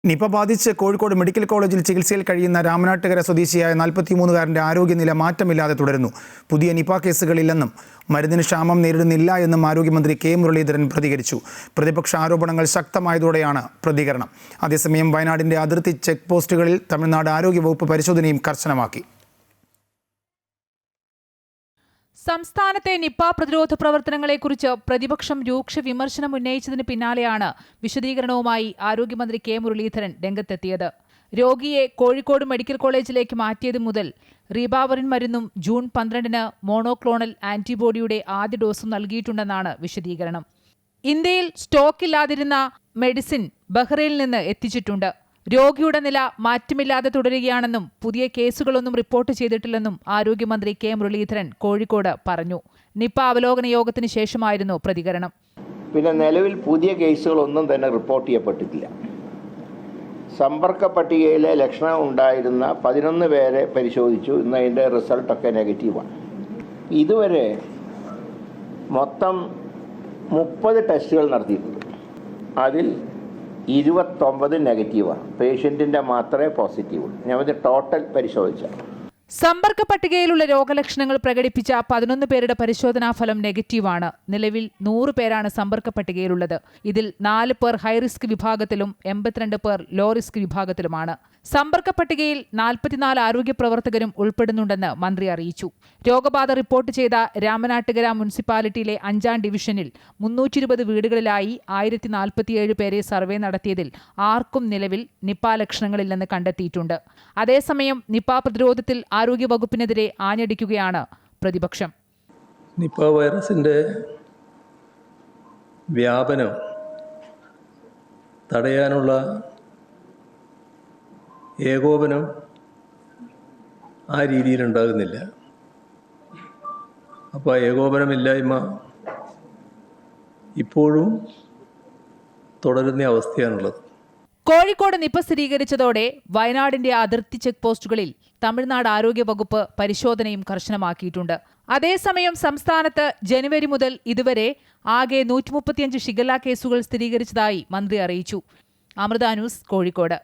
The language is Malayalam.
നിപ ബാധിച്ച് കോഴിക്കോട് മെഡിക്കൽ കോളേജിൽ ചികിത്സയിൽ കഴിയുന്ന രാമനാട്ടുകര സ്വദേശിയായ 43-കാരൻ്റെ ആരോഗ്യനില മാറ്റമില്ലാതെ തുടരുന്നു. പുതിയ നിപ കേസുകളില്ലെന്നും മരുന്നിന് ക്ഷാമം നേരിടുന്നില്ല എന്നും ആരോഗ്യമന്ത്രി കെ മുരളീധരൻ പ്രതികരിച്ചു. പ്രതിപക്ഷ ആരോപണങ്ങൾ ശക്തമായതോടെയാണ് പ്രതികരണം. അതേസമയം വയനാടിൻ്റെ അതിർത്തി ചെക്ക് പോസ്റ്റുകളിൽ തമിഴ്നാട് ആരോഗ്യവകുപ്പ് പരിശോധനയും കർശനമാക്കി. സംസ്ഥാനത്തെ നിപ പ്രതിരോധ പ്രവർത്തനങ്ങളെക്കുറിച്ച് പ്രതിപക്ഷം രൂക്ഷ വിമർശനം ഉന്നയിച്ചതിന് പിന്നാലെയാണ് വിശദീകരണവുമായി ആരോഗ്യമന്ത്രി കെ മുരളീധരൻ രംഗത്തെത്തിയത്. രോഗിയെ കോഴിക്കോട് മെഡിക്കൽ കോളേജിലേക്ക് മാറ്റിയത് മുതൽ റീബാവറിൻ മരുന്നും ജൂൺ 12-ന് മോണോക്ലോണൽ ആന്റിബോഡിയുടെ ആദ്യ ഡോസും നൽകിയിട്ടുണ്ടെന്നാണ് വിശദീകരണം. ഇന്ത്യയിൽ സ്റ്റോക്കില്ലാതിരുന്ന മെഡിസിൻ ബഹ്റൈനിൽ നിന്ന് എത്തിച്ചിട്ടുണ്ട്. രോഗിയുടെ നില മാറ്റമില്ലാതെ തുടരുകയാണെന്നും പുതിയ കേസുകളൊന്നും റിപ്പോർട്ട് ചെയ്തിട്ടില്ലെന്നും ആരോഗ്യമന്ത്രി കെ മുരളീധരൻ കോഴിക്കോട് പറഞ്ഞു. നിപ അവലോകന യോഗത്തിന് ശേഷമായിരുന്നു പ്രതികരണം. പിന്നെ നിലവിൽ പുതിയ കേസുകളൊന്നും തന്നെ റിപ്പോർട്ട് ചെയ്യപ്പെട്ടിട്ടില്ല. സമ്പർക്ക പട്ടികയിലെ ലക്ഷണം ഉണ്ടായിരുന്ന 11 പേരെ പരിശോധിച്ചു. ഇന്ന് അതിൻ്റെ റിസൾട്ടൊക്കെ നെഗറ്റീവാണ്. ഇതുവരെ മൊത്തം 30 ടെസ്റ്റുകൾ നടത്തിയിട്ടുണ്ട്. അതിൽ 29 നെഗറ്റീവാണ്. പേഷ്യൻറ്റിൻ്റെ മാത്രമേ പോസിറ്റീവുള്ളൂ. ഞാൻ ടോട്ടൽ പരിശോധിച്ച സമ്പർക്ക പട്ടികയിലുള്ള രോഗലക്ഷണങ്ങൾ പ്രകടിപ്പിച്ച 11 പേരുടെ പരിശോധനാ ഫലം നെഗറ്റീവാണ്. നിലവിൽ 100 പേരാണ് സമ്പർക്ക പട്ടികയിലുള്ളത്. ഇതിൽ 4 പേർ ഹൈറിസ്ക് വിഭാഗത്തിലും 82 പേർ ലോ റിസ്ക് വിഭാഗത്തിലുമാണ്. സമ്പർക്ക പട്ടികയിൽ 44 ആരോഗ്യ പ്രവർത്തകരും ഉൾപ്പെടുന്നുണ്ടെന്ന് മന്ത്രി അറിയിച്ചു. രോഗബാധ റിപ്പോർട്ട് ചെയ്ത രാമനാട്ടുകര മുനിസിപ്പാലിറ്റിയിലെ 5-ാം ഡിവിഷനിൽ 320 വീടുകളിലായി 1047 പേരെ സർവേ നടത്തിയതിൽ ആർക്കും നിലവിൽ നിപ ലക്ഷണങ്ങളില്ലെന്ന് കണ്ടെത്തിയിട്ടുണ്ട്. അതേസമയം നിപ പ്രതിരോധത്തിൽ ആരോഗ്യവകുപ്പിനെതിരെ ആഞ്ഞടിക്കുകയാണ് പ്രതിപക്ഷം. നിപ വൈറസിൻ്റെ വ്യാപനം തടയാനുള്ള ഏകോപനം ആ രീതിയിലുണ്ടാകുന്നില്ല. അപ്പോൾ ആ ഏകോപനമില്ലായ്മ ഇപ്പോഴും തുടരുന്ന അവസ്ഥയാണുള്ളത്. കോഴിക്കോട് നിപ സ്ഥിരീകരിച്ചതോടെ വയനാടിന്റെ അതിർത്തി ചെക്ക് പോസ്റ്റുകളിൽ തമിഴ്നാട് ആരോഗ്യവകുപ്പ് പരിശോധനയും കർശനമാക്കിയിട്ടുണ്ട്. അതേസമയം സംസ്ഥാനത്ത് ജനുവരി മുതൽ ഇതുവരെ ആകെ 135 ഷിഗല്ല കേസുകൾ സ്ഥിരീകരിച്ചതായി മന്ത്രി അറിയിച്ചു. അമൃത ന്യൂസ്, കോഴിക്കോട്.